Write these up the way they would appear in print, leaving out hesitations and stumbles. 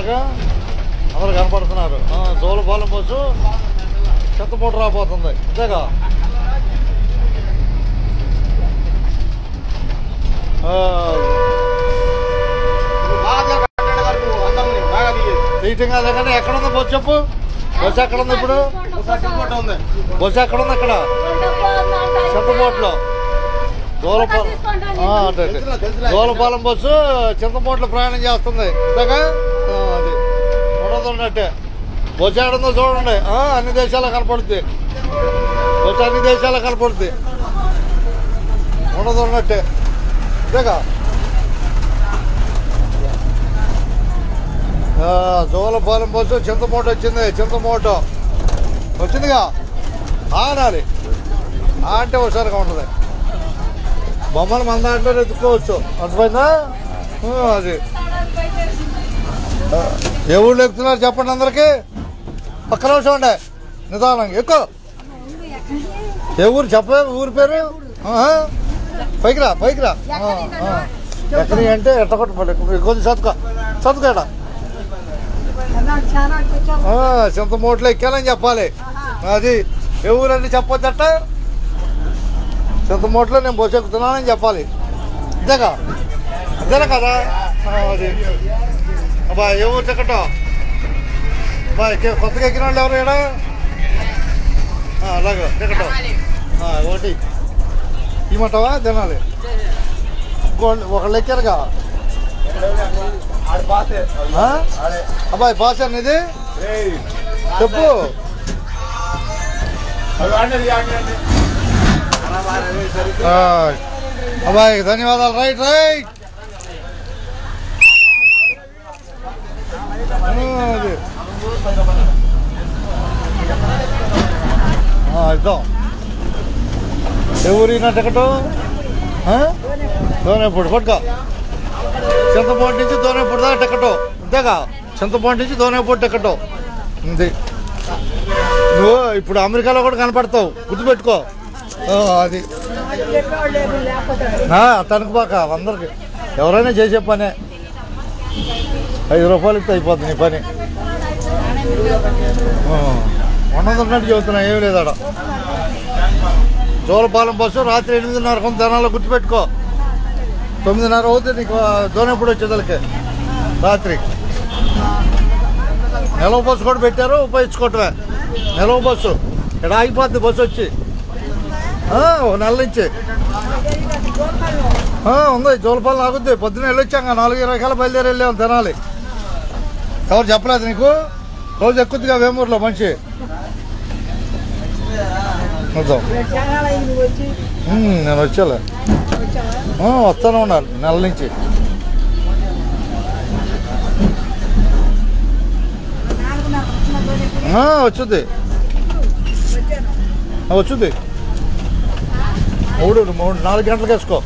క్లియర్గా అందరు కనపడుతున్నారు. జోలపాలెం బస్సు చింతమూట రాబోతుంది అంతేగా. సీటింగ్ అదే కానీ ఎక్కడ ఉంది బస్సు చెప్పు. బస్సు ఎక్కడ ఉంది ఇప్పుడు? బస్సు ఎక్కడ ఉంది? అక్కడ చింతమూటలో జోలపాలెం బస్సు చింతమూటలో ప్రయాణం చేస్తుంది అంతేగా. అది ఉండదున్నట్టే. బస్సు ఎక్కడుందో చూడండి. అన్ని దేశాల్లో కనపడుద్ది బస్సు, అన్ని దేశాల్లో కనపడుద్ది. ఉండదు ఉన్నట్టే అంతేగా. జోలపాలెం బస్సు చింతమూట వచ్చింది. చింతమూట వచ్చిందిగా ఆనాలి అంటే ఒకసారిగా ఉంటుంది. బొమ్మలు మన దాంట్లో ఎత్తుకోవచ్చు అర్థమైందా. అది ఏ ఊళ్ళో ఎక్కుతున్నారు చెప్పండి అందరికి. పక్క నిమిషం ఉండే నిదానంగా ఎక్కువ. ఏ ఊరు చెప్పే ఊరి పేరు? పైకి రా పైకి రా. ఎక్కడి అంటే ఎట్టకొట్టపల్లి. కొద్ది చదువుకాడ చింతమూటలో ఎక్కాలని చెప్పాలి. అది ఏ ఊరని చెప్పొచ్చట. చింతమూటలో నేను బస్సు ఎక్కుతున్నానని చెప్పాలి అంతేగా. అంతేనా కదా. అది అబ్బా ఏ ఊరు టికెట్ బా కొత్తగా ఎక్కిన వాళ్ళు ఎవరు ఇక్కడ? అలాగే టికెట్ ఒకటి ఇమ్మంటావా తినాలి. ఒకళ్ళు ఎక్కారుగా. అబ్బాయి పాస్ అనేది చెప్పు. అబ్బాయి ధన్యవాదాలు. Right right. ఇద్దాం. ఎవరినా టికెట్ దోనేపూడి పట్టుకో. చింతపూడి నుంచి దోనేపూడి దాకా టికెట్ అంతేగా. చింతపూడి నుంచి దోనేపూడి టికెట్ ఉంది. నువ్వు ఇప్పుడు అమెరికాలో కూడా కనపడతావు గుర్తుపెట్టుకో. అది తనకు బాక అందరికి ఎవరైనా చేసే పనే. 5 రూపాయలు ఇస్తే అయిపోతుంది నీ పని. ఉన్నదన్నట్టు చెబుతున్నా ఏమి లేదు అక్కడ. జోలపాలెం బస్సు రాత్రి 8:30 కొంత జనాల్లో గుర్తుపెట్టుకో. 9:30 అవుతుంది నీకు దోనేపూడి వచ్చేదానికి రాత్రి. నిలవ బస్సు కూడా పెట్టారు ఉపయోగించుకోవటమే. నిలవ బస్సు ఇక్కడ ఆగిపోద్ది బస్సు వచ్చి 1 నెల నుంచి ఉంది. జోలపాలెం ఆగుద్ది. పొద్దున్న వెళ్ళొచ్చాక 4:20 కల్లా బయలుదేరి వెళ్ళాము తినాలి. ఎవరు చెప్పలేదు నీకు? రోజు ఎక్కుద్దిగా వేమూరులో మనిషి. నేను వచ్చాలే వస్తానే ఉన్నాను నెల నుంచి. వచ్చుద్ది వచ్చుద్ది. 4 గంటలకు వేసుకో.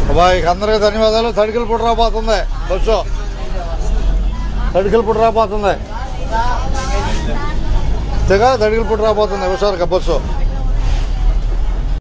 అబ్బాయి అందరికీ ధన్యవాదాలు. తడికలపూడి రాబోతుంది బస్సు. తడికలపూడి రాబోతుంది తెగ. తడికలపూడి రాబోతుంది హుషారుగా బస్సు.